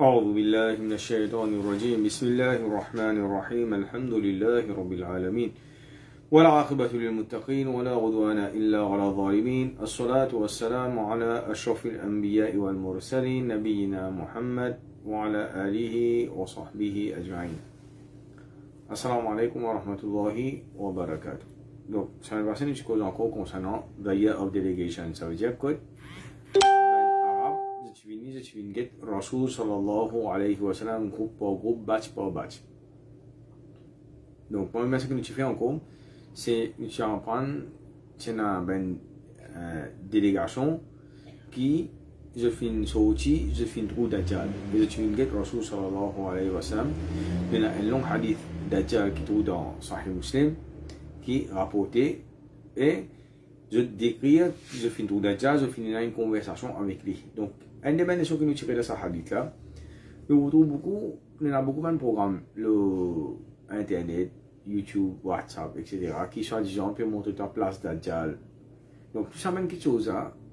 أعوذ بالله من الشيطان الرجيم بسم الله الرحمن الرحيم الحمد لله رب العالمين والعاقبة للمتقين ولا عدوان إلا على الظالمين الصلاة والسلام على أشرف الأنبياء والمرسلين نبينا محمد وعلى آله وصحبه أجمعين. السلام عليكم ورحمة الله وبركاته. Donc, ça va passer une chose encore concernant the year of delegation. Ça veut dire que je suis get Rasul sallallahu alayhi wa sallam groupe par groupe, batch par batch. Donc, pour le ce que nous faisons encore, c'est nous apprendre une délégation qui je fais une sortie, je fais une trou d'Adjal. Je suis get Rasul sallallahu alayhi wa sallam. Il y a un long hadith d'Adjal qui trouve dans Sahih Muslim qui rapporté et je décris, je fais une trou d'Adjal, je finis une conversation avec lui. Donc, une des choses que nous tirons de ce hadith-là, nous avons beaucoup de programmes, Internet, YouTube, WhatsApp, etc., qui sont disant peuvent montrer ta place d'Adjal. Donc, tout ça, même quelque chose,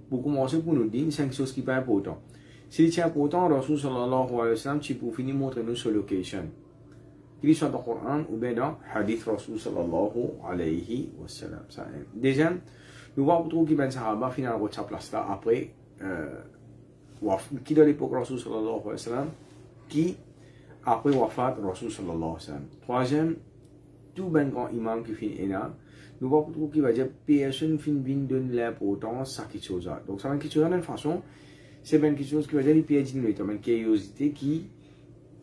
pour commencer, pour nous dire, c'est quelque chose qui n'est pas important. Si c'est important, Rasul sallallahu alayhi wa sallam, tu peux finir montrer nous sur location. Qu'il soit dans le Coran ou bien dans Hadith Rasul sallallahu alayhi wa sallam. Deuxième, nous voyons beaucoup qui ben sahaba finalement sa place là après qui dans l'époque Rasul sallallahu alayhi wa sallam qui après wafat Rasul sallallahu alayhi wa sallam. Troisième, tout ben grand imam qui finit là, nous voyons beaucoup qui va dire personne fin vient donner l'importance à quelque chose. Donc ça va quelque chose d'une façon, c'est ben quelque chose qui va dire les pieds d'une une curiosité qui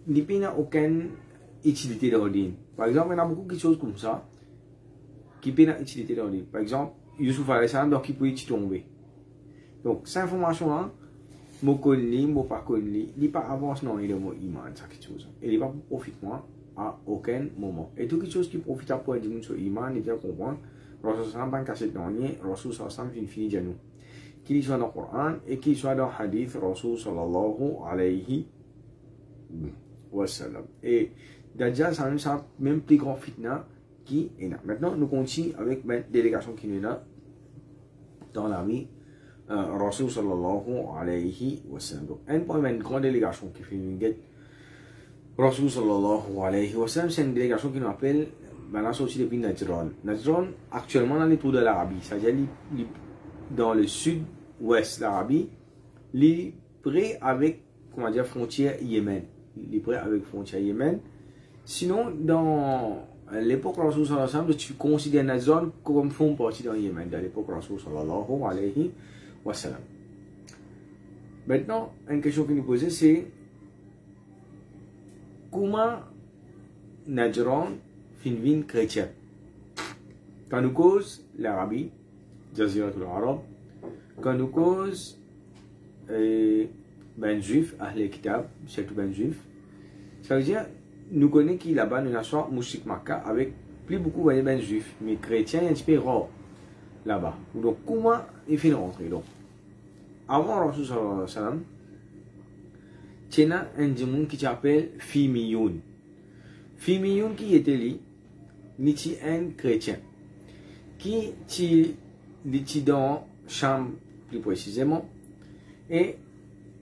n'a aucune utilité dans le din. Par exemple, il y a beaucoup de choses comme ça qui n'ont pas utilité dans le din. Par exemple, Yusuf alayhi salam donc il peut y tomber. Donc cette information là, je connais, je pas connais, il pas avance non il est mon iman ça quelque chose. Et il pas profite moi à aucun moment. Et toute chose qui profite après dire sur iman, il doit comprendre. Rasul sallam pas caché dans rien, Rasul sallam fini de nous. Qu'il soit dans le Coran et qu'il soit dans le hadith Rasul sallallahu alayhi wa sallam. Et Dajjal, c'est même plus grand fitna qui est là. Maintenant, nous continuons avec une délégation qui est là dans la vie Rasul sallallahu alayhi wa sallam. Donc, une grande délégation qui fait une guette Rasul sallallahu alayhi wa sallam, c'est une délégation qui nous appelle maintenant sortie depuis Najran. Najran, actuellement, dans les tours de l'Arabie, c'est-à-dire dans le sud-ouest de l'Arabie, les près avec, comment dire, frontière Yémen. Les près avec frontière Yémen. Sinon, dans l'époque Rasul sallallahu alayhi wa sallam, tu considères Najran comme font partie dans Yémen, dans l'époque Rasul sallallahu alayhi wa sallam. Maintenant, une question qui nous pose, c'est comment Najran finit chrétien? Quand nous cause l'Arabie, Jaziratul Arab, quand nous cause ben juif, Ahl Kitab, c'est tout ben juif, ça veut dire nous connaissons qui là-bas nous nation Mouchik Makka avec plus beaucoup de ben juifs, mais chrétiens un petit peu rare là-bas. Donc comment il fait rentrer? Donc avant Rasul sallallahu alayhi wa sallam, il y a un démon qui s'appelle Fimiyoun. Fimiyoun qui était lui, il était un chrétien qui était dans Cham plus précisément et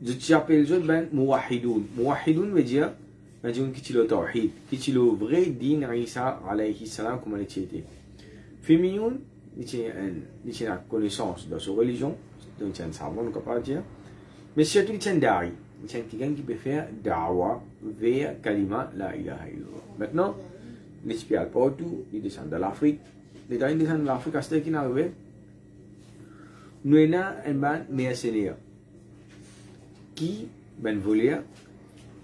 je t'appelle je ben Mouwahidoun. Mouwahidoun veut dire un démon qui est le tawhid, qui est le vrai din Isa alayhi salam comme il était. Fimiyoun, il a une connaissance de sa religion, donc il a un savant, on peut pas dire, mais surtout il a un dari. C'est quelqu'un qui peut faire da'wa vers kalima la ilaha illallah. Maintenant, les espions partout, ils descendent de l'Afrique. Les gens descendent de l'Afrique, à ce qui n'arrive, nous avons un mercenaire qui, ben voleur,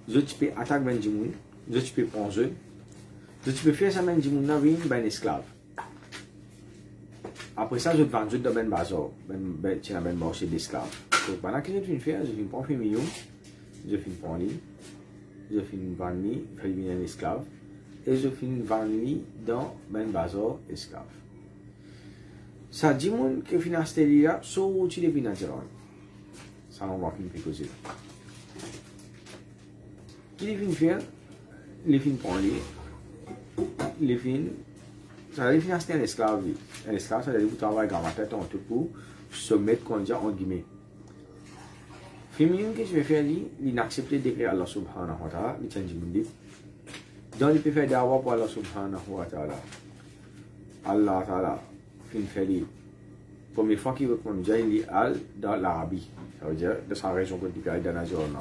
je peux attaquer ben djimoun, je peux prendre je peux faire ça ben djimoun ben esclave. Après ça, je vais vendre dans ben bazar, ben marché d'esclaves. Donc pendant que je viens faire, je viens prendre un million. Je finis par lui, je finis par lui, je finis un esclave, et je finis par lui dans un bazar esclave. Ça dit que finance là, soit tu les finances. Ça n'en va plus que causer. Qui les finit faire, les finit par lui, les finit, ça les finances un esclave. Un esclave, ça veut dire que vous travaillez dans la tête en tout pour se mettre, qu'on dit, en guillemets. Féminin que je vais faire, il n'accepte d'écrire Allah subhanahu wa ta'ala, il change mon livre. Donc, il peut faire d'avoir pour Allah subhanahu wa ta'ala. Allah ta'ala, fin fait lui. Première fois qu'il veut qu'on dise, il est al dans l'Arabie. Ça veut dire, de sa région politique, dans la zone.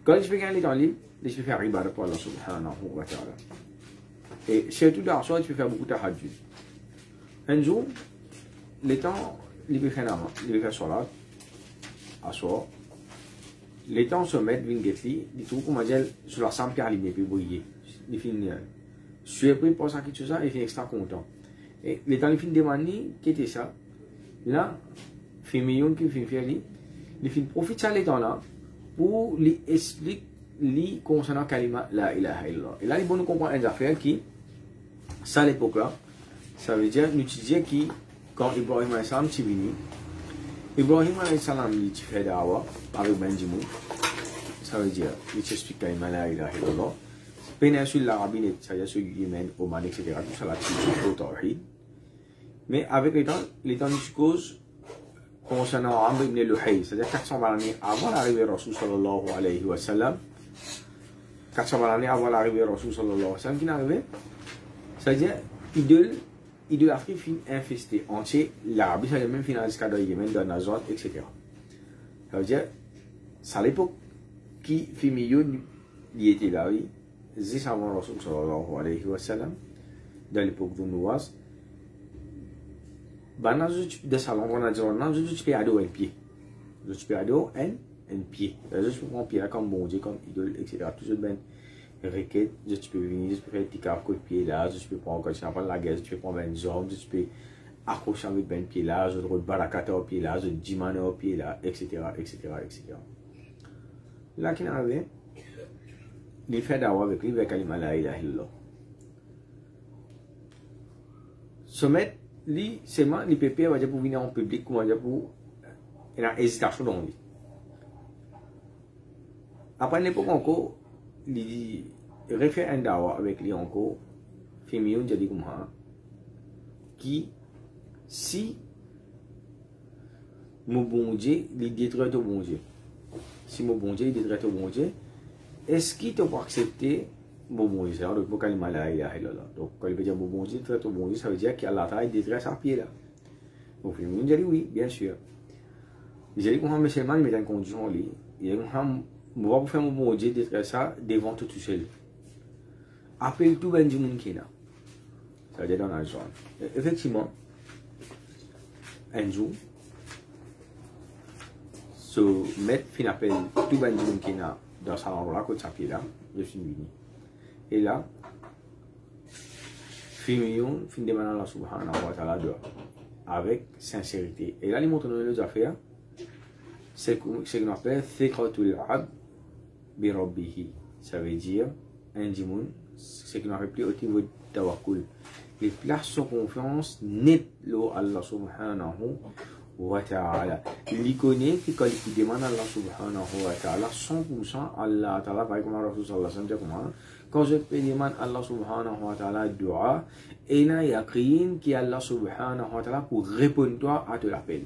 Quand je fais gagner dans le livre, je vais faire riba pour Allah subhanahu wa ta'ala. Et surtout dans le soir, je vais faire beaucoup de tahajjud. Un jour, les temps, il peut faire nama, il peut faire salat, à soir. Les temps se mettent, vingetli, il trouve qu'on m'a dit, sur la sample car il peut briller. Il finit, surpris pour ça, quelque chose, il finit extra content. Et les temps, il finit demander, qu'est-ce que ça? Là, féminin qui finit faire, il finit profiter de les temps là, pour lui expliquer, lui concernant kalima la ilaha illallah. Et là, il faut nous comprendre une affaire qui, ça à l'époque là, ça veut dire, nous utiliser qui, quand Ibrahim alayhi salam est venu, Ibrahim alayhi salam il fait dawa avec Benjamin, ça veut dire, il t'explique kalima la ilaha illallah. Péninsule l'Arabie, c'est-à-dire sur Yémen, Oman, etc. Tout ça là-dessus, c'est au tawhid. Mais avec les temps nous cause concernant Amr ibn Luhay, c'est-à-dire 400 années avant l'arrivée de Rasul sallallahu alayhi wa sallam, 400 années avant l'arrivée de Rasul sallallahu alayhi wa sallam, qui est arrivé, c'est-à-dire, idole Afrique fin infestée entier, l'Arabie, ça veut dire même fin jusqu'à dans Yémen, dans la zone, etc. Ça veut dire, c'est à l'époque qui fit milieu, il était là, oui, juste avant Rasul sallallahu alayhi wa sallam, dans l'époque de Nouaz, ben, de salon, on a dit, je peux aller un pied. Je peux aller un pied. Je peux prendre un pied là comme bon Dieu, comme idole, etc. Tout ce ben, requête, je peux venir, je peux faire un petit coup de pied là, je peux prendre, quand je prends la guerre, je peux prendre un homme, je peux accrocher avec un pied là, je peux barakata au pied là, je dimane au pied là, etc., etc., etc. Là, qui est arrivé, il fait d'avoir avec lui, avec kalima la ilaha illallah. Se mettre, lui, seulement, les pépés, on va dire pour venir en public, on va dire pour, il y a hésitation dans lui. Après l'époque encore, il refait un dawa avec lui encore, féminin, j'ai dit comme ça, qui, si, mon bon Dieu, il détruit ton bon Dieu. Si mon bon Dieu, il détruit ton bon Dieu, est-ce qu'il te peut accepter mon bon Dieu? Donc, pour kalima la ilaha illallah. Donc, quand il veut dire mon bon Dieu, détruit ton bon Dieu, ça veut dire qu'Allah Ta'ala détruit sa pied là. Donc, féminin, j'ai dit oui, bien sûr. J'ai dit qu'on a musulman, il met une condition là. Il dit qu'on moi, pour faire mon bon Dieu, détruire ça devant tout seul. Appelle tout ben du monde qui est là. Ça veut dire dans la zone. Effectivement, un jour, ce maître fin appelle tout ben du monde qui est là dans cet endroit-là, côté sa pied là, je suis venu. Et là, fin demande à Allah subhanahu wa ta'ala avec sincérité. Et là, il montre nous les affaires. C'est ce qu'on appelle thiqatul abd bi rabbihi. Ça veut dire un dimoun, ce qu'on appelle plus au niveau de tawakkul. Il place son confiance net l'eau Allah subhanahu wa ta'ala. Il connaît que quand il demande à Allah subhanahu wa ta'ala 100% Allah ta'ala, par exemple Rasul sallallahu alayhi wa sallam, quand je demande à Allah subhanahu wa ta'ala dua, il y a yaqin qui Allah subhanahu wa ta'ala pour répondre toi à ton appel.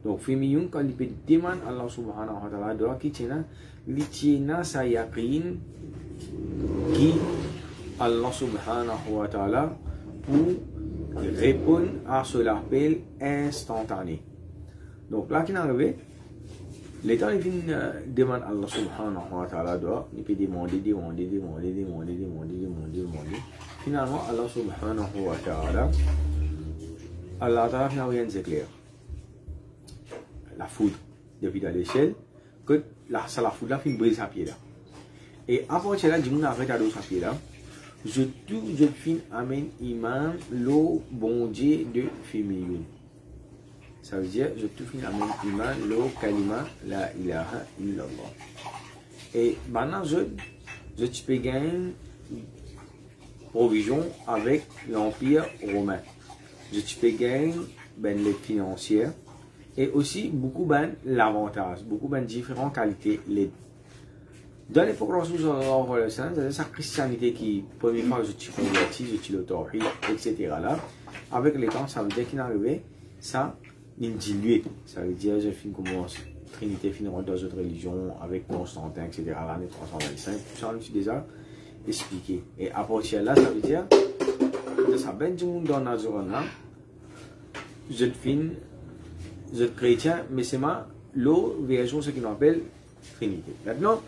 Donc, féminin, quand il demande à Allah subhanahu wa ta'ala doit qu'il tient sa yaqin qui Allah subhanahu wa ta'ala pour répondre à ce appel instantané. Donc, là, qui est arrivé, l'état il demande à Allah subhanahu wa ta'ala doit, il peut demander. Finalement, Allah subhanahu wa ta'ala, Allah ta'ala n'a rien d'éclair. La foudre depuis dans l'échelle, que la foudre là fait briser sa pied là. Et après cela, je m'en arrête à sa pied là. Je fin amène imam le bon Dieu de féminin. Ça veut dire, je tout fin amène imam le kalima la ilaha illallah. Et maintenant, je peux gagner provision avec l'Empire romain. Je peux gagner les financières. Et aussi beaucoup de l'avantage, beaucoup de différentes qualités. Dans l'époque de Rasul sallallahu alayhi wa sallam, c'est sa christianité qui, première fois, je suis converti, je suis le tawhid, etc. Là, avec les temps, ça veut dire qu'il est arrivé, ça, dilué. Ça veut dire, je finis commence, Trinité finit dans d'autres religions, avec Constantin, etc., l'année 325, tout ça, on a déjà expliqué. Et à partir de là, ça veut dire, de ça, ben du monde dans la zone là, je finis, je chrétien, mais c'est ma, l'eau, version, ce qu'on appelle Trinité. Maintenant,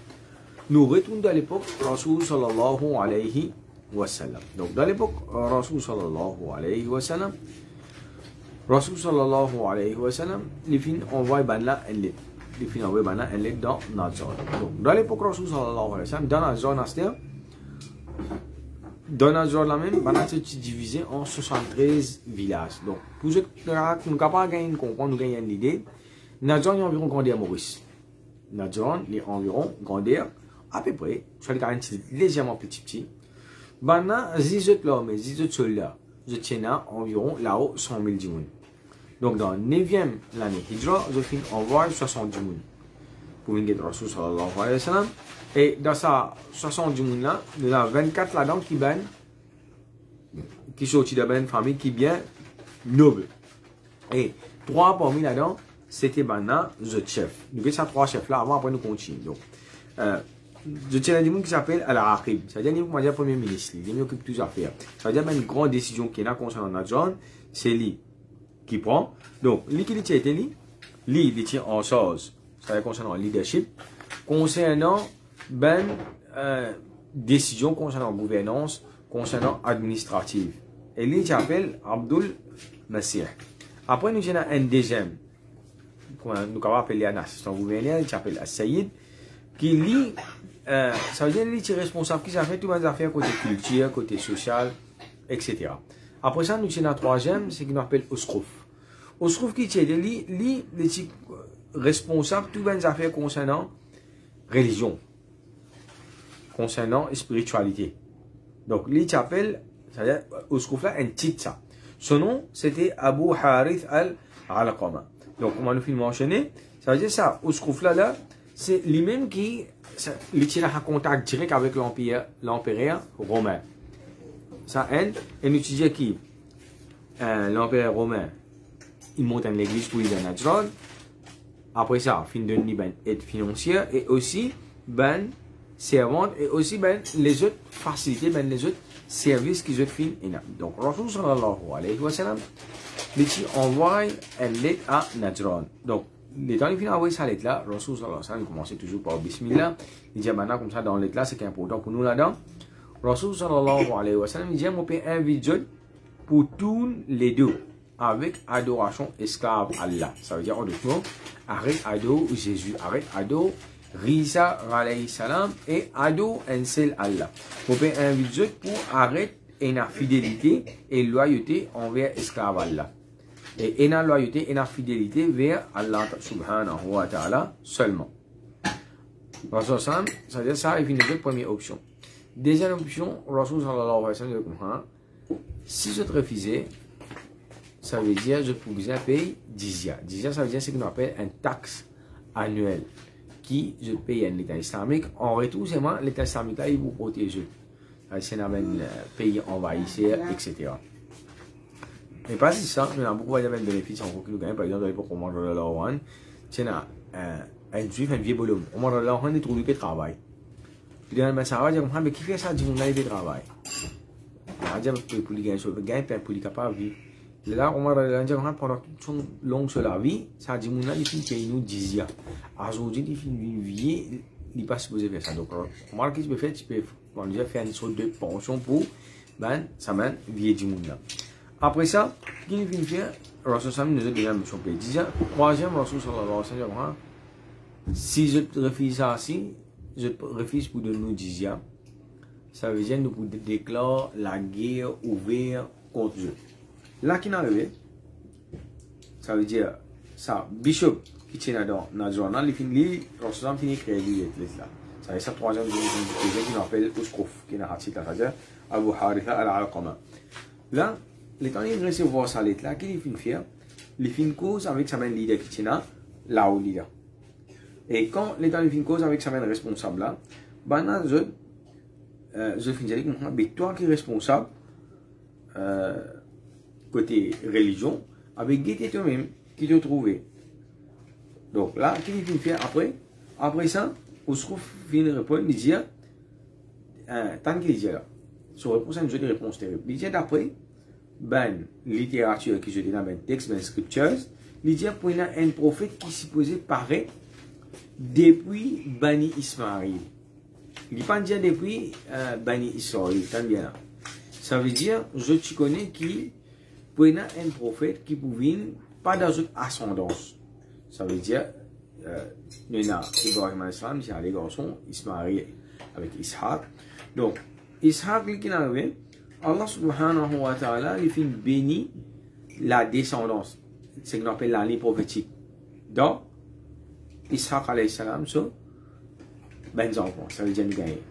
nous retournons à l'époque, Rasoul sallallahu alayhi wa sallam. Donc, dans l'époque, Rasoul sallallahu alayhi wa sallam, Rasoul sallallahu alayhi wa sallam, les filles envoient là un lit. Les filles envoient là un lit dans notre zone. Donc, dans l'époque, Rasoul sallallahu alayhi wa sallam, dans la zone astère, dans la zone là même, Banat est divisé en 73 villages. Donc, pour ceux qui ne sont pas gagner comprendre, nous gagnons une idée, notre zone est environ grandeur Maurice. Notre zone est environ grandeur à peu près, je vais garantir légèrement petit. Banat, zizot là, mais zizot soldats, je tiens à environ là-haut 100 000 dimoun. Donc, dans la 9e l'année Hijra, je finis envoyer 70 dimoun. Pour venir de Rasoul sallallahu alayhi wa sallam. Et dans ça 70 dimoun là, il y a 24 là-dedans qui sont de la famille qui est bien noble. Et 3 parmi là-dedans, c'était Banat, le chef. Nous avons ces 3 chefs là, avant après nous continuons. Donc, je tiens à dire qui s'appelle Al-Aqib. C'est-à-dire qu'il y a premier ministre, il occupe plusieurs affaires. C'est-à-dire qu'il y a une grande décision qui est là concernant notre zone, c'est lui qui prend. Donc, lui qui tient lui, il tient en charge, c'est-à-dire concernant le leadership, concernant décision concernant gouvernance, concernant administrative. Et lui, il s'appelle Abdul Masih. Après, nous avons un deuxième, nous avons appelé un assistant gouverneur, il s'appelle As-Sayyid, qui lui, ça veut dire qu'il est responsable, qui fait toutes les affaires côté culture, côté social, etc. Après ça, nous avons un troisième, c'est qu'on appelle Usquf. Usquf qui est lui, est responsable de toutes les affaires concernant religion, concernant spiritualité. Donc, lui, il s'appelle, c'est-à-dire, Usquf là, un titre ça. Son nom, c'était Abu Harith al-Alqama. Donc, on va nous mentionner, ça veut dire ça, Usquf là, c'est lui-même qui est en contact direct avec l'empereur romain. Ça aide, et nous disons qui l'empereur romain, il monte à l'église pour lui donner Najran. Après ça, fin de aide financière et aussi servante et aussi les autres facilités, les autres services qu'ils ont fait. Donc, Rasoul sallallahu alayhi wa sallam, il envoie un lettre à Najran. Donc, les temps, il finit envoyer sa lettre là, Rasoul sallallahu alayhi wa sallam, il commençait toujours par Bismillah. Il dit maintenant comme ça dans lettre là, c'est important pour nous là-dedans. Rasoul sallallahu alayhi wa sallam, il dit, on peut inviter pour tous les deux, avec adoration esclave Allah. Ça veut dire, en d'autres mots, arrête ado Jésus, arrête ado Risa alayhi salam et ado un seul Allah. On peut inviter pour arrêter une fidélité et loyauté envers esclave Allah. Et une loyauté et une fidélité vers Allah subhanahu wa ta'ala seulement. Rasul sallam, ça veut dire ça, il finit la première option. Deuxième option, Rasul sallallahu alayhi wa sallam, si je te refusais, ça veut dire je pouvais payer Jizya. Jizya, ça veut dire ce qu'on appelle une taxe annuelle qui je paye à l'État islamique. En retour, c'est moi, l'État islamique, là, il vous protège. C'est un pays envahisseur, etc. Mais pas si ça, mais il y a beaucoup de bénéfices en qui nous gagnons. Par exemple, à l'époque, Omar radhiyallahu anhu, c'est un juif, un vieux bonhomme. Omar radhiyallahu anhu, il trouve qu'il travaille. Puis dans le message, il dit, mais qui fait ça, dit, on a été travail. Il dit, pour lui gagner, pour lui capable de vivre. Là, on va dire pendant toute longue sur la vie, ça dit, mon ali qui nous disait, aujourd'hui, il fait une vie, il n'est pas supposé faire ça. Donc, on va dire, tu peux faire une sorte de pension pour, ça mène vie du monde là. Après ça, qu'il vient faire, Rasul sallam nous a déjà chopé. Troisième, Rasul sallallahu alayhi wa sallam, si je refuse ça, si je refuse pour donner nous jizya, ça veut dire nous pour déclarer la guerre ouverte contre eux. Là qui n'arrive, ça veut dire ça, bishop qui tient dans notre journal, il finit, Rasul sallam finit créer l'église là. Ça veut dire ça, troisième, qui appelle Usquf, qui est dans la c'est-à-dire Abu Harith al-Alqama. Là, les temps il recevoir sa lettre là, qu'il finit faire, il finit cause avec sa main leader qui tient là où leader. Et quand les temps il finit cause avec sa main responsable là, je finis avec moi, mais toi qui est responsable côté religion, avec guetter toi-même, qui te trouvait. Donc là, qu'est-ce qu'il fait après? Après ça, on se trouve une réponse, il dit, tant qu'il dit là, sur réponse, une jolie réponse terrible. Il dit d'après, ben, littérature qui je dis dans ben texte, ben scriptures, il dit pour un prophète qui supposé paraître depuis Bani Ismaël. Il ne dit pas dire depuis Bani Israël, tant bien là. Ça veut dire, je te connais qui, pour un prophète qui pouvait pas dans une ascendance. Ça veut dire, nous avons Ibrahim al-Islam, c'est les garçons, Ismaël avec Ishaq. Donc, Ishaq, qui est arrivé, Allah subhanahu wa ta'ala, il fait béni la descendance. C'est ce qu'on appelle la ligne prophétique. Donc, Ishaq alayhi salam, c'est ben enfants, ça veut dire nous gagner.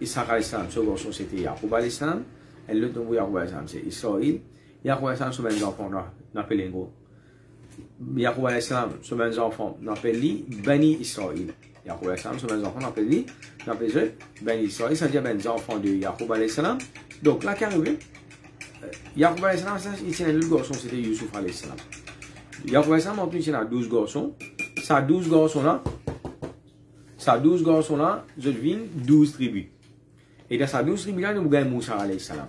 Ishaq alayhi salam, ce garçon c'était Yaqub alayhi salam, et l'autre nom Yaqub alayhi salam, c'est Israël. Yaqub alayhi salam, c'est ben enfants, on appelle les gros. Yaqub alayhi salam, c'est ben enfants, on appelle les Bani Israël. Yaqub alayhi salam, c'est ben enfants, on appelle les Bani Israël, ça veut dire ben enfants de Yaqub alayhi salam. Donc là, qu'arrive, Yaqub alayhi salam, il tient l'autre garçon, c'était Yusuf alayhi salam. Yaqub alayhi salam, en plus, il y a 12 garçons. Ça 12 garçons là, je devine 12 tribus. Et dans ces 12 tribus là, nous avons Moussa alayhi salam.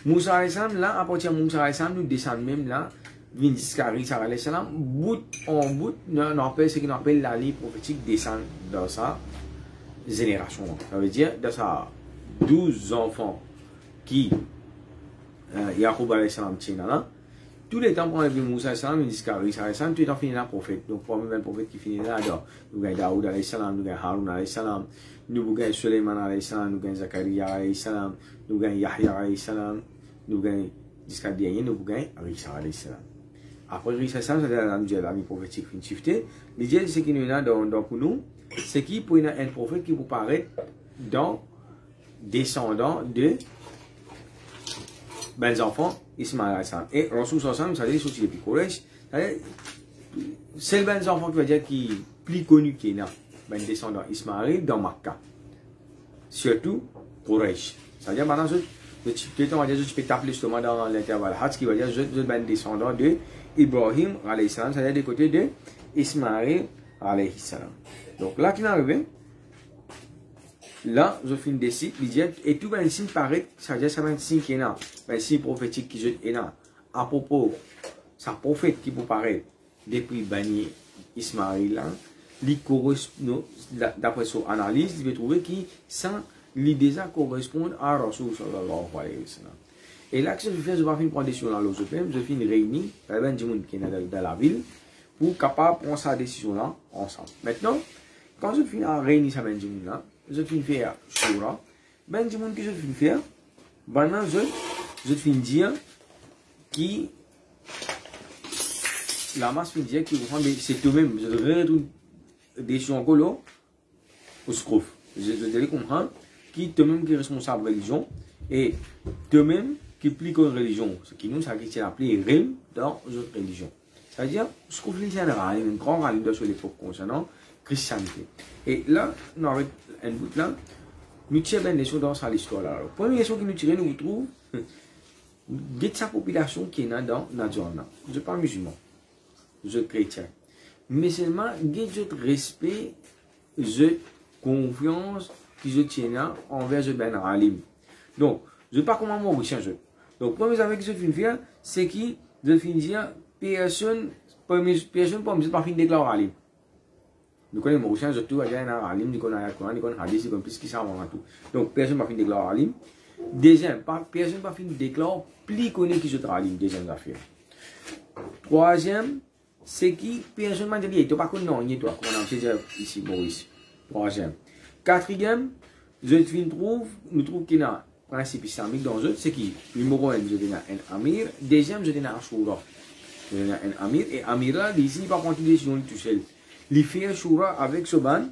Moussa alayhi salam, là, à partir de Moussa alayhi salam, nous descendons même là, jusqu'à Isa alayhi salam, bout en bout, on appelle ce qu'on appelle la ligne prophétique descend dans sa génération. Ça veut dire, dans sa 12 enfants qui, Yaqub alayhi salam, tient là, tous les temps, pour enlever Moussa alayhi salam, jusqu'à Isa alayhi salam, tout le temps finit là prophète. Donc, pour même un prophète qui finit là, nous avons Daoud alayhi salam, nous avons Haroun alayhi salam, nous avons Suleiman alayhi salam, nous avons Zakaria alayhi salam, nous avons Yahya alayhi salam, nous avons jusqu'à dernier, nous avons Isa alayhi salam. Après Isa alayhi salam, c'est la prophétique fin shifté. L'idée, c'est qu'il y en a pour nous, c'est qu'il peut y avoir un prophète qui vous paraît dans descendant de ben enfants Ismaël alayhi salam. Et Rasul sallam, ça veut dire sorti depuis Quraysh. C'est le ben enfant qui va dire qui est plus connu qu'il y a ben descendant Ismaël dans Makkah. Surtout Quraysh. Ça veut dire maintenant, on va dire je peux t'appeler justement dans l'intervalle Hajj qui va dire je ben descendant de Ibrahim alayhi salam, c'est-à-dire du côté de Ismaël alayhi salam. Donc là qui est arrivé, là, je finis des sites, et tout un signe paraît, ça veut dire ça va un signe qui est là, un signe prophétique qui est là, à propos, ça prophète qui vous paraît depuis Bani Ismaël, là, d'après son analyse, il va trouver que ça, l'idée ça correspond à Rasul sallallahu alayhi wa sallam. Et là, ce que je fais, je vais faire une décision dans l'autre, je fais une réunion, il y a des gens qui sont dans la ville, pour capable prendre sa décision là, ensemble. Maintenant, quand je finis à réunir ça, là, je finis faire Shura, ben du monde que je finis faire, maintenant je finis dire qui la masse finis dire qui vous prend c'est toi-même, je retourne des choses en colo au scrouf. Je devais comprendre qui toi-même qui est responsable de la religion et toi-même qui plique une religion, ce qui nous ça qui est appelé rime dans une autre religion. C'est-à-dire, ce qu'on fait, c'est un grand rallye sur l'époque concernant christianité. Et là, nous avons un bout là, nous tirons des choses dans l'histoire là. La première chose que nous tirons, nous trouvons, de sa population qui est dans la zone. Je ne suis pas musulman, je suis chrétien. Mais seulement, de respect, de confiance que je tiens envers le Ben Alim. Donc, je ne sais pas comment moi vous changer. Donc, première chose que je finis faire, c'est que je finis dire, personne pour me pas fin déclarer alim. Nous connaissons Mauricien, surtout à un alim, nous connaissons le Coran, nous connaissons hadith, nous connaissons plus qui ça avant tout. Donc personne pas fin déclarer alim. Deuxième, personne pas fin déclarer plus connu qui je alim. Deuxième affaire. Troisième, c'est qui personne m'a dit, tu pas connu non, ni toi, comme on a dit ici Maurice. Troisième. Quatrième, nous trouve qu'il y a un principe islamique dans eux, c'est qui numéro 1, je donne un amir. Deuxième, je donne un shura. Il y a un amir, et amir là, ici, il va prendre une décision tout seul. Il fait un shura avec ce ban,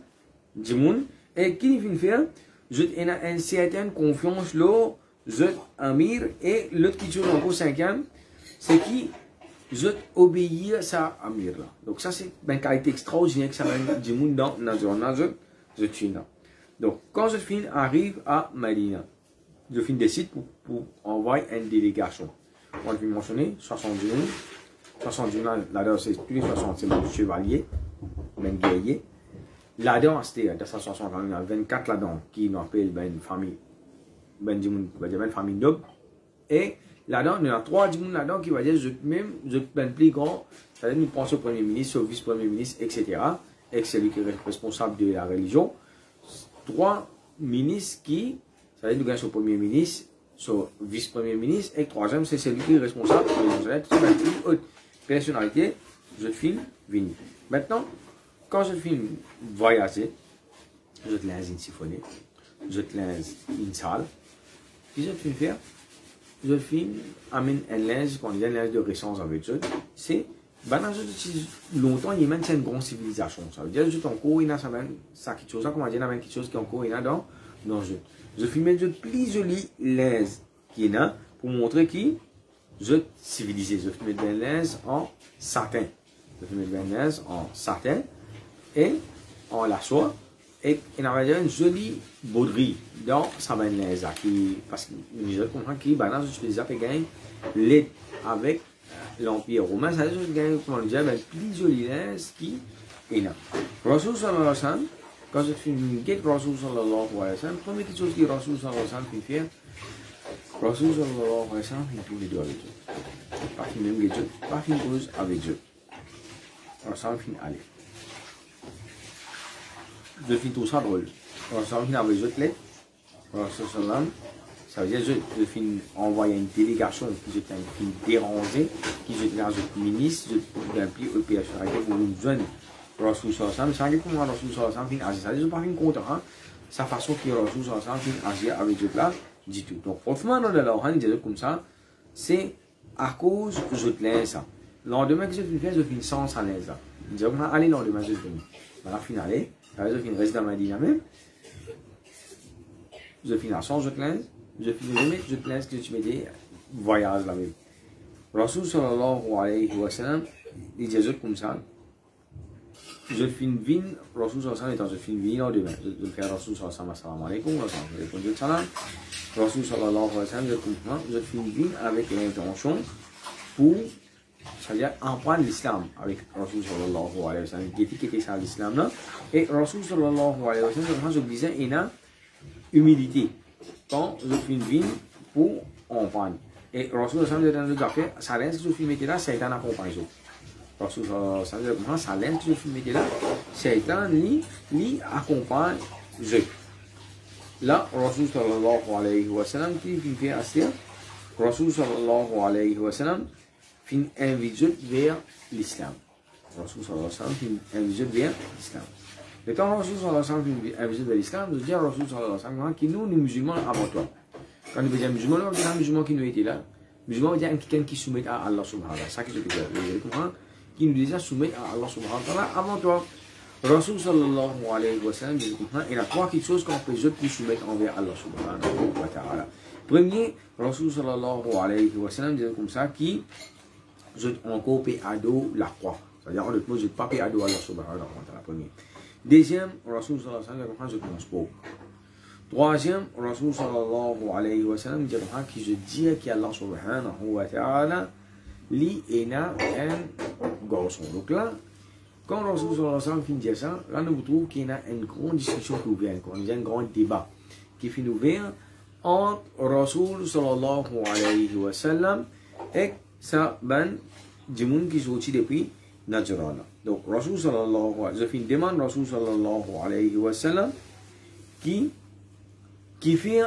du monde, et qui il fait, je donne une certaine confiance là, je amir, et l'autre qui est encore cinquième, c'est qui je obéis à ça amir là. Donc ça, c'est une qualité extraordinaire que ça va du monde dans la zone, je suis là. Donc, quand je finis, arrive à Medina, je finis décide pour envoyer une délégation. On va mentionner 70 jours. 60 là-dedans, c'est tous les 60, c'est le chevalier, ben guerrier. Là-dedans, c'était, dans 60, il y a 24 là-dedans, qui nous appellent une famille, une famille noble. Et là-dedans, il y a 3 là-dedans qui va dire, je ben plus grand, c'est-à-dire, nous pensons au premier ministre, au vice-premier ministre, etc. Et celui qui est responsable de la religion. 3 ministres qui, c'est-à-dire, nous gagnons au premier ministre, sur vice-premier ministre, et le 3e, c'est celui qui est responsable de la haute personnalité, je filme, vini. Maintenant, quand je filme voyager, je te lance une symphonie, je te lance une salle, puis je filme faire, je filme, amène un lens, qu'on dit un lens de récence avec eux, c'est, maintenant, longtemps, il y a même une grande civilisation, ça veut dire, je suis encore, il y a ça quelque chose, comment dire, il y a quelque chose qui est encore, il y a dans le jeu. Je filme le plus joli lens qui est là pour montrer que je suis civilisé. Je filme le lens en satin. Je filme le lens en satin et en la soie. Et il y a une jolie broderie dans sa lens parce que je comprends que maintenant je fais gagner l'aide avec l'Empire romain. Ça veut dire que je gagne, comment dire, le plus joli lens qui est là. Rasul sallallahu alayhi wa sallam. Quand je filme Rasul sallallahu alayhi wa sallam, la première chose que Rasul sallallahu alayhi wa sallam fait faire, Rasul sallallahu alayhi wa sallam fait tous les deux avec Dieu. Pas fait même les deux, pas fait une cause avec Dieu. Rasul fait aller. Je fais tout ça drôle. Rasul fait avec Dieu, Rasul sallallahu ça veut dire que je fais envoyer une délégation qui je fais déranger, qui je fais un ministre, je fais un PHRT pour une zone. Rasul sallallahu alayhi wa sallam, c'est comment Rasul sallallahu alayhi wa sallam agit. Ça veut dire que je ne suis pas content. Sa façon que Rasul sallallahu alayhi wa sallam agit avec Dieu là, du tout. Donc, Othman il dit comme ça, c'est à cause que je te laisse ça. Lendemain que je fais, je finis sans ça laisse. Il dit, allez, lendemain, je finis. Dans la finale, ça veut dire que je finis reste dans ma dîne même. Je finis à 100, je te laisse. Je finis je te laisse que tu me dis, voyage là même. Rasul sallallahu alayhi wa sallam, il dit comme ça. Je filme vin, Rasul sallallahu alayhi wa sallam, je filme vin en demain. Je fais Rasul sallallahu alayhi wa sallam, assalamu alaikum, Rasul sallallahu alayhi wa sallam, je filme vin avec l'intention pour, c'est-à-dire, apprendre l'islam avec Rasul sallallahu alayhi wa sallam, qui était ça l'islam là. Et Rasul sallallahu alayhi wa sallam, je disais, il y a humilité. Quand je filme vin pour apprendre. Et Rasul sallallahu alayhi wa sallam, ça reste que je filme là, c'est un accompagnement. Rasul sallallahu alayhi wa sallam, ça l'aide que je filme là, Shaitan lui accompagne je. Là, Rasul sallallahu alayhi wa sallam qui fait assez, Rasul sallallahu alayhi wa sallam fin invite vers l'islam. Rasul sallallahu alayhi wa sallam fin invite vers l'islam. Et quand Rasul sallallahu alayhi wa sallam fin invite vers l'islam, je dis à Rasul sallallahu alayhi wa sallam qui nous musulmans avant toi. Quand nous disons musulmans, on dit un musulman qui nous était là. Musulman, on dit quelqu'un qui soumet à Allah subhanahu wa ta'ala. Ça que je peux dire. Vous comprenez? Qui nous disait soumettre à Allah subhanahu wa ta'ala avant toi. Rasul sallallahu alayhi wa sallam, il y a 3 quelque chose qu'on peut plus soumettre envers Allah subhanahu wa ta'ala. Premier, Rasul sallallahu alayhi wa sallam disait comme ça, qui je encore paie ado la croix. C'est-à-dire, en d'autres mots, je ne pas paie ado Allah subhanahu wa ta'ala. Premier. Deuxième, Rasul sallallahu alayhi wa sallam, je commence pas. Troisième, Rasul sallallahu alayhi wa sallam dit que je dis qu'Allah subhanahu wa ta'ala li ena un garçon. Donc là, quand Rasul sallallahu alayhi wa sallam finit ça, là nous trouvons qu'il y a une grande discussion qui ouvre, il y a un grand débat qui finit ouvert entre Rasul sallallahu alayhi wa sallam et ça ben du monde qui sorti depuis Najran. Donc Rasul sallallahu alayhi wa sallam, je finis demande Rasul sallallahu alayhi wa sallam qui fait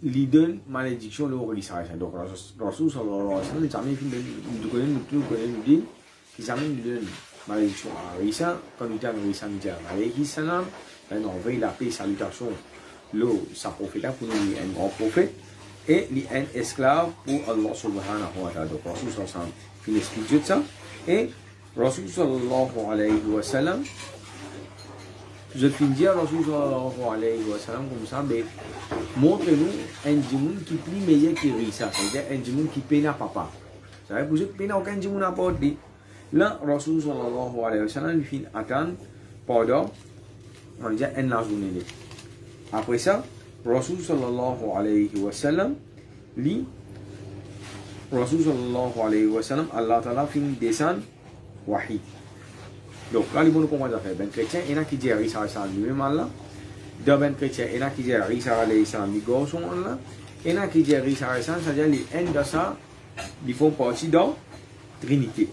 l'idée malédiction le Rissa. Donc Rasul sallallahu alayhi wa sallam jamais fin de connaître nous dit qu'il jamais l'idée malédiction à Rissa quand nous avons Rissa nous dit alayhi salam on envoie la paix salutation le sa prophète pour nous un grand prophète et un esclave pour Allah subhanahu wa ta'ala. Donc Rasul sallallahu alayhi wa sallam il explique ça et Rasul sallallahu alayhi wa sallam je finis à Rasul sallallahu alayhi wa sallam comme ça, mais montrez-nous un djimoun qui est plus meilleur que Rissa, c'est-à-dire un djimoun qui peine à papa. Ça veut dire que peine à aucun djimoun à porter. Là, Rasul sallallahu alayhi wa sallam lui fait attendre pendant, on va dire, une journée. Après ça, Rasul sallallahu alayhi wa sallam lui Rasul sallallahu alayhi wa sallam, Allah Ta'ala fin descend wahi. Donc là, les gens comprennent ça fait. Ben chrétien, il y en a qui disent Isa alayhi salam lui-même Allah. Dans ben chrétien, il y en a qui disent Isa alayhi salam lui garçon Allah. Il y en a qui disent Isa alayhi salam, c'est-à-dire les haines de ça, ils font partie de la Trinité.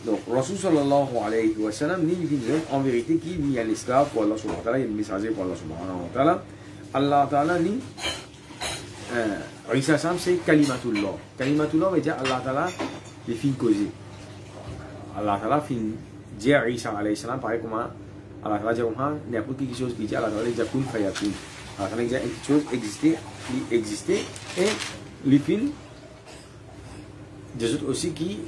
Donc Rasul sallallahu alayhi wa sallam, il dit en vérité qu'il y a l'esclave pour Allah subhanahu wa ta'ala, il y a le messager pour Allah subhanahu wa ta'ala. Allah Ta'ala dit Isa Sam c'est Kalimatullah. Kalimatullah veut dire Allah Ta'ala les fins causées. Allah Ta'ala fin dire Isa alayhi salam pareil comme Allah Ta'ala dit n'importe quelque chose qui dit Allah Ta'ala dit kun fayakun. Allah Ta'ala dit quelque chose exister et les fins des autres aussi qui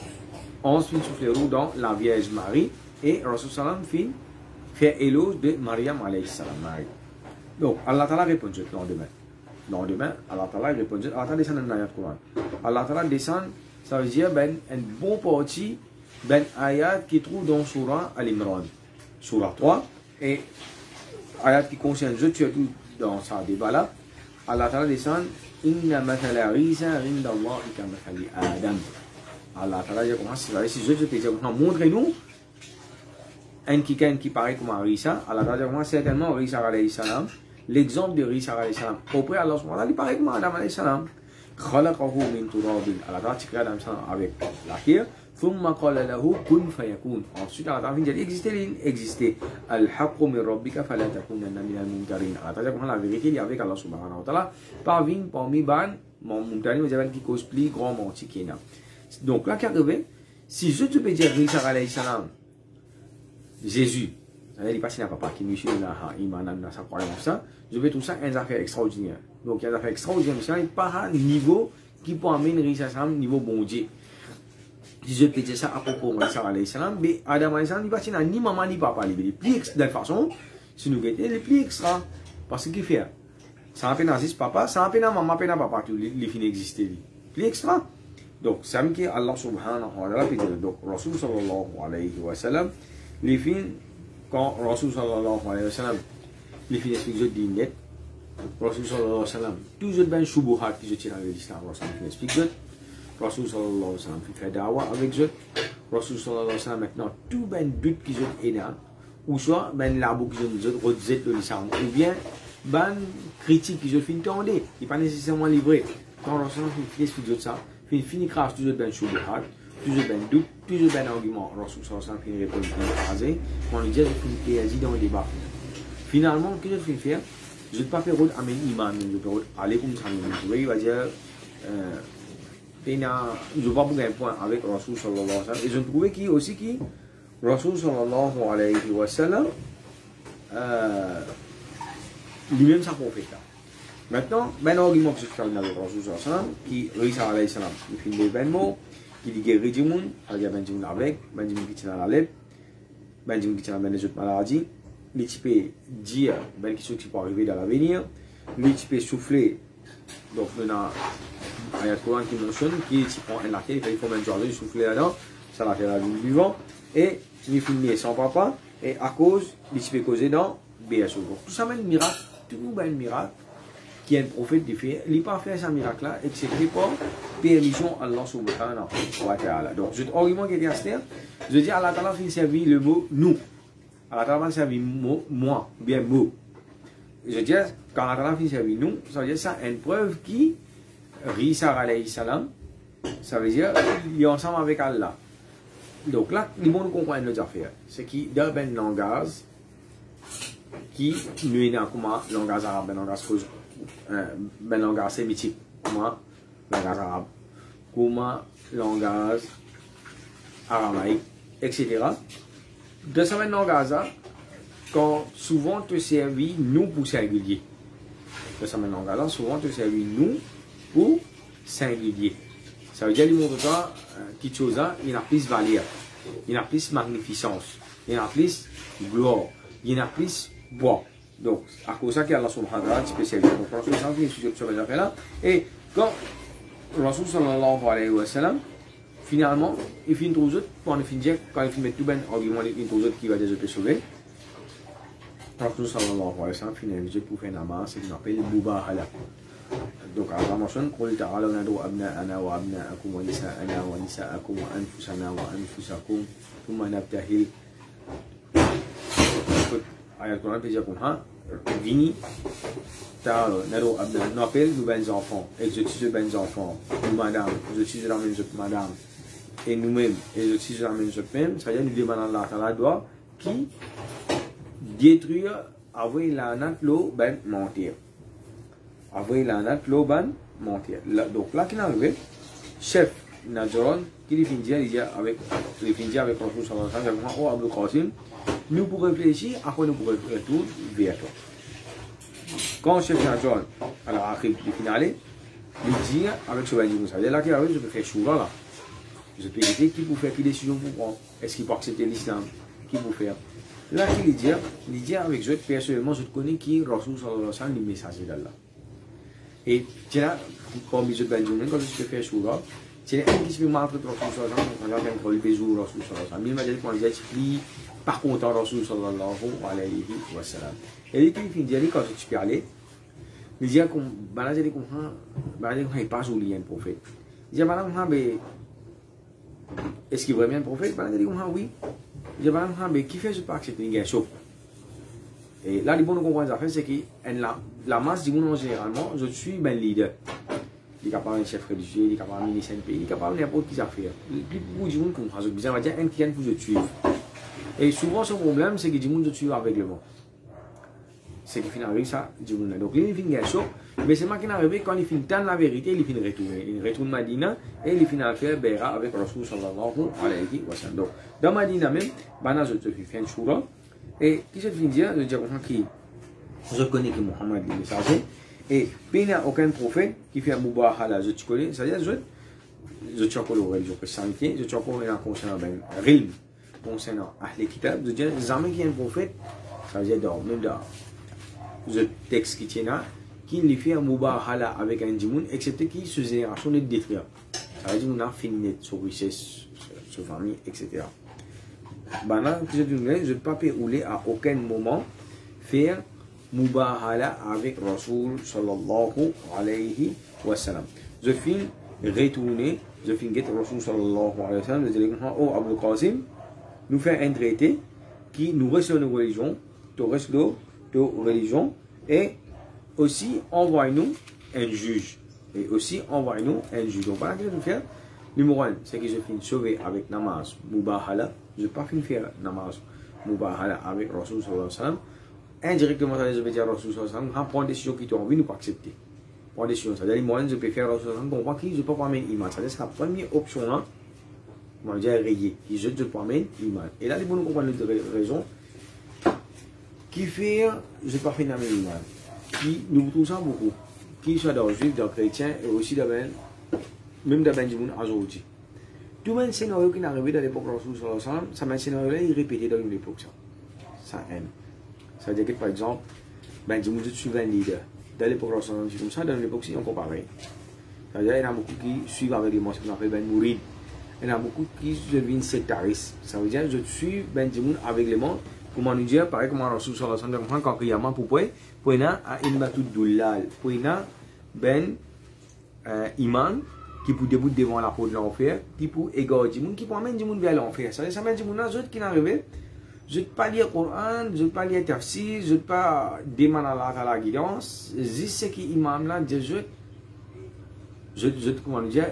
ont fin soufflé dans la Vierge Marie et Rasul salam fin fait éloge de Mariam alayhi salam Marie. Donc Allah Ta'ala répond le lendemain, Allah Ta'ala répond, Allah Ta'ala descend dans l'ayat Coran. Allah Ta'ala descend, ça veut dire un bon parti, ayat qui trouve dans Surah Al-Imran, Surah 3, et ayat qui concerne surtout dans ce débat-là. Allah Ta'ala descend, Inna mathala Isa inda Allah ka mathali Adam. Allah Ta'ala dit comment c'est, si je te dis, montrez-nous un qui paraît comme Isa. Allah Ta'ala dit comment certainement Isa alayhi salam. L'exemple de Isa alayhi salam auprès d'Allah subhanahu wa ta'ala, il paraît comme Adam alayhi salam. Khalaqahu min turabin. Allah Ta'ala crée Adam salam avec la terre. Thumma qala lahu kun fayakun. Ensuite, Allah Ta'ala dit exister. Al-haqqu min rabbika fala takunanna min al-mumtarin. Allah Ta'ala dit la vérité est avec Allah subhanahu wa ta'ala. Parmi ban, mon mumtarin, vous avez qui cause plus grand menti qu'il y a. Donc là, qu'est-ce que si je te peux dire Isa alayhi salam, Jésus, il passe à papa qui me suit dans sa croyance, je vais tout ça une affaire extraordinaire. Donc il y a une affaire extraordinaire, mais il pas un niveau qui peut amener Isa salam niveau bon Dieu. Si je peux dire ça à propos de Isa alayhi salam, mais Adam alayhi salam, il passe ni maman ni papa, il est plus de la façon, si nous mettons les plus extra, parce qu'il fait. Ça n'a pas papa, ça n'a pas maman, pas papa, tout les fins exister. Plus extra. Donc c'est ce que Allah subhanahu wa ta'ala peut dire. Donc Rasul sallallahu alayhi wa sallam, les fins quand Rasul sallallahu alayhi wa sallam les filles expliquent je dis net Rasul sallallahu alayhi wa sallam toujours ben shubuhat qui je tire avec l'islam Rasul explique je Rasul sallallahu alayhi wa sallam fait dawa avec je Rasul sallallahu alayhi wa sallam maintenant tout ben doute qui je est là ou soit ben la boucle qui je redit de l'islam ou bien ben critique qui je finis tendez il pas nécessairement livré quand Rasul explique je ça fini crash toujours ben shubuhat toujours ben doute, toujours ben argument. Rasul sallallahu alayhi wa sallam finit répondre quand il dit je finis dans le débat. Finalement, qu'est-ce que je vais faire? Je ne vais pas faire autre amen iman, je vais faire aller comme ça. Il va dire je ne vais pas bouger un point avec Rasul sallallahu alayhi wa sallam. Et je trouvais qu'il aussi qui Rasul sallallahu alayhi wa sallam lui-même sa prophète. Maintenant, ben argument que je fais avec Rasul sallallahu alayhi wa sallam qui Isa alayhi salam, il finit l'événement. Il guérit du monde, c'est-à-dire Benjamin avec, Benjamin qui tient la lèvre, Benjamin qui tient les autres maladies, les types dire ben qui peut arriver dans l'avenir, les types souffler, donc on a un courant qui mentionne, qui prend un laquelle, il faut même jouer, souffler là-dedans, ça l'a fait la vie du vivant, et il finit sans papa, et à cause, les types causés dans BSO. Donc tout ça, c'est un miracle, tout un miracle. Qui est un prophète de fait, il n'a pas fait ce miracle-là, excepté par permission Allah subhanahu wa ta'ala. Donc, cet argument qui est à ce terme, je dis Allah ta'ala fait servir le mot nous. Allah ta'ala fait servir moi, ou bien mot. Je dis, quand Allah ta'ala fait servir nous, ça veut dire ça une preuve qui, Isa alayhi salam, ça veut dire il est ensemble avec Allah. Donc là, les gens comprennent nos affaires. C'est qui, dans un langage, qui, nous, il y a comme un langage arabe, un langage ben langage sémitique, comment langage arabe, comment langage aramaïque, etc. De ce même langage-là, quand souvent te servit nous pour singulier. De ce même langage-là, souvent te servit nous pour singulier. Ça veut dire, il montre ça, quelque chose là, il y a plus valeur, il y a plus magnificence, il y a plus gloire, il y a plus bois. Donc, à cause de ça, Allah subhanahu wa ta'ala, tu peux servir. Donc, Rasul sallallahu alayhi wa sallam, sur les affaires là. Et quand Rasul sallallahu alayhi wa sallam, finalement, il finit tous autres, quand il finit tout ben argument, il finit tous autres qui va déjà te sauver. Rasul sallallahu alayhi wa sallam finit pour faire namaz, c'est ce qu'on appelle Mubahala. Donc, Allah mentionne قل تعالوا ندعو أبناءنا وأبناءكم ونساءنا ونساءكم وأنفسنا وأنفسكم ثم نبتهل. Ayat Quran peut dire comme ça, vini, nous appelle nous ben enfants, exercice de ben enfants, nous madame, exercice de la même madame, et nous-mêmes, exercice de la même même, c'est-à-dire nous demandons Allah Ta'ala doit qui détruire avec la natte l'eau ben mentir. Avec la natte l'eau ben mentir. Donc là qui est arrivé, chef Nazaron, qui dit avec Rasul sallallahu alayhi wa sallam, oh Abdul Qasim, nous pour réfléchir, après nous pour retourner vers toi. Quand chef Nazaron, alors après le finale, il dit avec ce que vous savez, là qui arrive, je peux faire choura là. Je peux dire qui pour faire quelle décision pour prendre. Est-ce qu'il peut accepter l'islam? Qui pour faire? Là il dit avec je personnellement, je connais qui Rasul sallallahu alayhi wa sallam, le messager d'Allah. Et tu là, comme je peux dire, quand je peux faire choura, c'est un qui se fait mal pour Rasul sallallahu alayhi wa sallam, on a même collé des jours Rasul sallallahu alayhi wa sallam. Il m'a dit qu'on a dit par contre Rasul sallallahu alayhi wa sallam. Et il dit quand tu peux aller, il dit qu'on balade les comprend, balade qu'on n'est pas joli un prophète. Il dit madame est-ce qu'il est vraiment un prophète? Balade les comprend oui. Il dit madame qui fait je pas accepter une guerre chaud. Et là, les bons comprendre c'est que la masse du monde généralement, je suis ben leader. Il est capable d'un chef religieux, il est capable d'un ministre d'un pays, il est capable n'importe qui affaire. Plus beaucoup du monde comprend. Je vais dire un client pour je tuer. Et souvent, ce problème, c'est que du monde je tue aveuglement. C'est qu'il finit avec ça, du monde. Donc, il finit chaud, mais c'est moi qui n'arrive quand il finit dans la vérité, il finit retourner. Il retourne Madina et il finit à faire Béra avec Rasul sallallahu alayhi wa sallam. Donc, dans Madina même, je te fais un choura. Et qui je viens dire, je dis qui je connais que Mohammed est le messager. Et il n'y a aucun prophète qui fait un moubahala, je te connais, c'est-à-dire je te connais la religion christianité, je te connais concernant ben rilm, concernant Ahl Kitab, je dis jamais qu'il y a un prophète, ça veut dire même dans le texte qui tient là, qui lui fait un moubahala avec un djimoun, excepté qu'il se génération de détruire. Ça veut dire qu'on a fini sur richesse, sur famille, etc. Maintenant, je ne peux pas rouler à aucun moment faire mubahala avec Rasul sallallahu alayhi wa sallam. Je finis retourner, je finis get Rasul sallallahu alayhi wa sallam, je dis oh Abdul Qasim, nous faire un traité qui nous reste nos religions, tout reste de religion, et aussi envoie-nous un juge. Et aussi envoie-nous un juge. Donc, voilà ce que je vais faire. Numéro 1, c'est que je finis sauver avec namaz mubahala. Je ne vais pas finir faire namaz mubahala avec Rasul sallallahu alayhi wa sallam. Indirectement, je vais dire Rasul sallallahu alayhi wa sallam, prendre des décisions qui t'ont envie, nous pas accepter. Prendre des décisions. C'est-à-dire, moi, je peux faire Rasul sallallahu alayhi wa sallam, pour moi, je ne peux pas amener iman. C'est-à-dire, c'est la première option là. Moi, je vais rayer. Je ne peux pas amener iman. Et là, les bons nous comprennent les raisons. Qui fait, je ne peux pas faire amener iman. Qui nous trouvons ça beaucoup. Qui soit dans le juif, dans le chrétien, et aussi dans même dans le monde aujourd'hui. Tout le scénario qui est arrivé dans l'époque de Rasul sallallahu alayhi wa sallam, ça m'a scénario-là, il est répété dans une époque. Ça aime. Ça veut dire que par exemple, ben, du monde suivent un leader. Dans l'époque de Rasul sallallahu alayhi wa sallam, dans l'époque, c'est encore pareil. Ça veut dire qu'il y en a beaucoup qui suivent avec les monstres qu'on appelle ben mourid. Il y en a beaucoup qui deviennent sectaristes. Ça veut dire que je suis ben du monde avec les monstres. Comment nous dire, pareil comme Rasul sallallahu alayhi wa sallam, quand il y a un pour il y a un imbatout doulal, pour il y a ben iman, qui peut débouter devant la porte de l'enfer, qui peut égarer du monde, qui peut amener du monde vers l'enfer. Ça veut dire que du monde, les autres qui n'arrivent, je ne vais pas lire le Coran, je ne vais pas lire le tafsir, je ne vais pas demander à la guidance. Juste ce qui imam là, comment dire,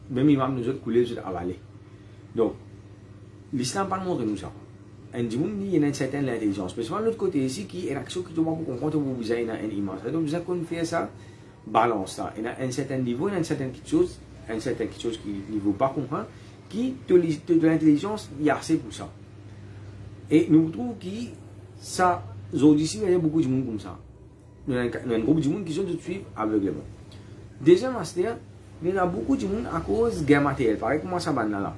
même imam nous autres couler, je vais avaler. Donc, l'islam pas montre nous ça. Un du monde, il y a une certaine intelligence. Mais de l'autre côté ici, qui est une action qui doit pour comprendre que vous avez un imam. Donc, vous avez qu'on fait ça. Balance ça. Il y a un certain niveau, il y a une certaine chose qui ne vaut pas comprendre, qui de l'intelligence, il y a assez pour ça. Et nous trouvons que ça, aujourd'hui, il y a beaucoup de monde comme ça. Il y a un groupe de monde qui sont de suivre aveuglément. Deuxième master, il y a beaucoup de monde à cause de guerre matérielle. Pareil comme moi, ça va là.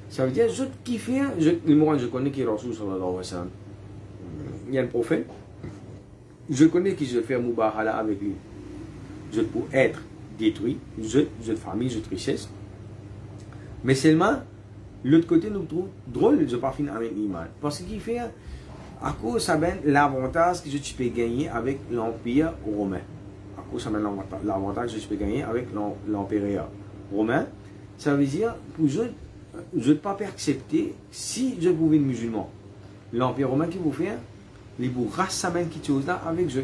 Ça veut dire, je kiffe, je connais qui est Rasul sallallahu alayhi wa sallam. Il y a un prophète. Je connais qui je fais Moubahala avec lui. Je peux être détruit, je famille, je richesse. Mais seulement, l'autre côté nous trouve drôle, je ne vais pas finir avec l'iman. Parce qu'il fait, à cause de l'avantage que je peux gagner avec l'Empire romain. À cause ça l'avantage que je peux gagner avec l'empereur romain. Ça veut dire, pour je ne peux pas accepter si je pouvais être musulman. L'empire romain qui vous fait, les vous race ça qui chose là avec je.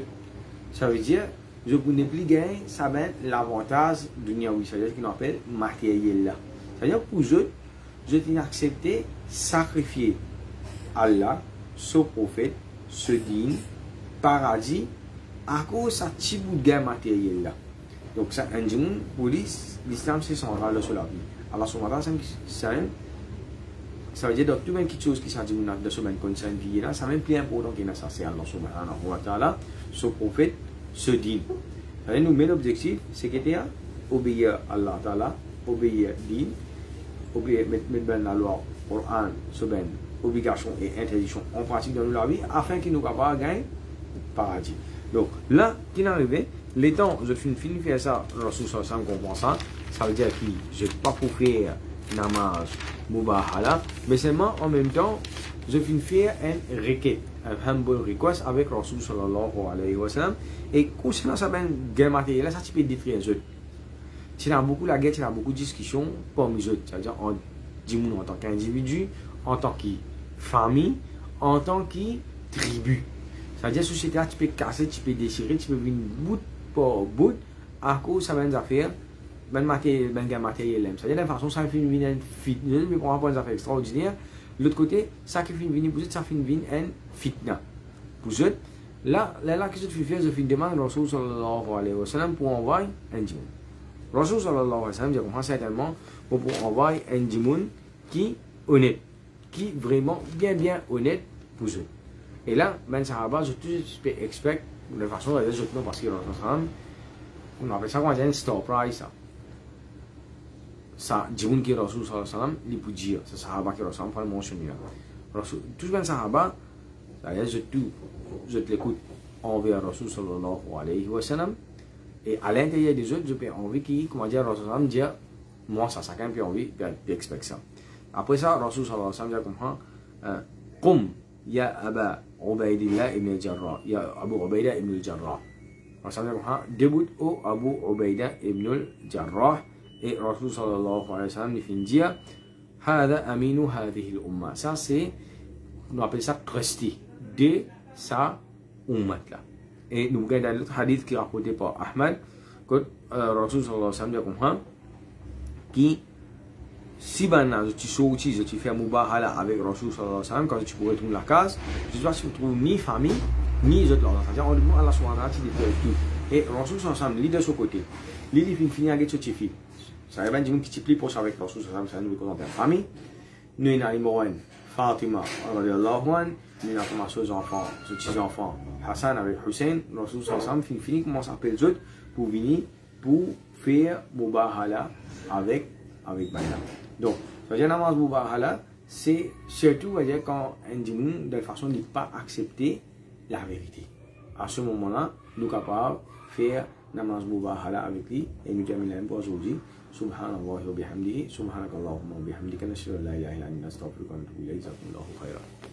Ça veut dire, je ne peux plus gagner ça l'avantage du niaoui, c'est-à-dire qu'on appelle matériel là. C'est-à-dire pour je t'ai accepté sacrifier Allah, ce prophète, ce digne, paradis, à cause de ce petit bout de gain matériel là. Donc ça, un jour, pour l'islam c'est central sur la vie. Allah subhanahu wa ta'ala, ça veut dire que tout même quelque chose qui s'est dit dans ce domaine concerne vie là, ça même plus important que ça, c'est Allah subhanahu wa ta'ala, ce prophète, ce digne. Ça veut dire nous, mais l'objectif, c'est que tu obéir à Allah ta'ala, obéir digne, obéir, mettre la loi, Coran, ce ben, obligation et interdiction en pratique dans la vie, afin qu'il nous capable de gagner paradis. Donc là, qui est arrivé, les temps, je finis faire ça, Rasul sallam comprend ça, ça veut dire que je ne vais pas pour faire namaz mubahala, mais seulement en même temps, je finis faire un requête, un humble request avec Rasul sallallahu alayhi wa sallam, et concernant ça, ben, guerre matérielle, ça tu peux détruire les autres. Tu as beaucoup la guerre, tu as beaucoup de discussions parmi les autres, c'est-à-dire en tant qu'individu, en tant que famille, en tant que tribu. C'est-à-dire que la société, tu peux casser, tu peux déchirer, tu peux venir bout pour bout à cause de ces affaires, ben matériel. C'est-à-dire de la façon, ça fait une fitna, mais pour avoir des affaires extraordinaires. De l'autre côté, ça qui fait une pour ça fait une fitna. Pour eux, là, que je fais faire, je fais une demande à Rasul sallallahu alayhi wa sallam pour envoyer un djimoun. Rasul sallallahu alayhi wa sallam, je comprends certainement, pour envoyer un djimoun qui est honnête, qui est vraiment bien honnête pour eux. Et là, ben Sahaba, je peux expect de façon je peux parce que on appelle ça quand un store price ça djimoun qui Rasul sallallahu alayhi wa sallam li pour dire c'est Sahaba qui Rasul pas mentionné Rasul tous ben Sahaba je l'écoute envers Rasul sallallahu alayhi wa sallam et à l'intérieur des autres je peux envie qui comment dire Rasul sallallahu alayhi wa sallam dire moi ça quand même envie puis expect ça après ça Rasul sallallahu alayhi wa sallam comprend qum ya Aba Ubaidillah ibn al-Jarrah ya Abu Ubaidah ibn al-Jarrah Rasulullah début au Abu Ubaidah ibn al-Jarrah et Rasul sallallahu alayhi wa sallam il dire هذا أمين هذه الأمة ça c'est on appelle ça trusty de sa ummat là et nous regardons l'autre hadith qui est rapporté par Ahmad que Rasul sallallahu alayhi wa sallam comprend qui si maintenant tu sortis, je te fais mubahala avec Rasul sallallahu alayhi wa sallam, quand tu pourrais trouver la case, je dois tu trouves ni famille, ni autres là. C'est-à-dire, on demande Allah subhanahu wa ta'ala de faire tout. Et Rasul sallallahu alayhi wa sallam, lui de son côté, lui il finit avec ce tifi. Ça va dire qui te plie pour avec Rasul sallallahu alayhi wa sallam, nous représentons la famille. Nous avons une Fatima, radiyallahu anha, nous avons ses enfants, ses petits-enfants, Hassan avec Hussein. Rasul sallallahu alayhi wa sallam finit comment s'appelle les autres pour venir pour faire mubahala avec Bana. Donc, ça veut dire namaz mubahala, c'est surtout quand un djimoun de façon de ne pas accepter la vérité. À ce moment-là, nous sommes capables de faire namaz mubahala avec lui et nous terminons pour aujourd'hui. Subhanallah wa bihamdihi, subhanakallahumma wa bihamdika, nashhadu an la ilaha illa anta, nastaghfiruka wa natubu ilayk, jazakumullahu khairan.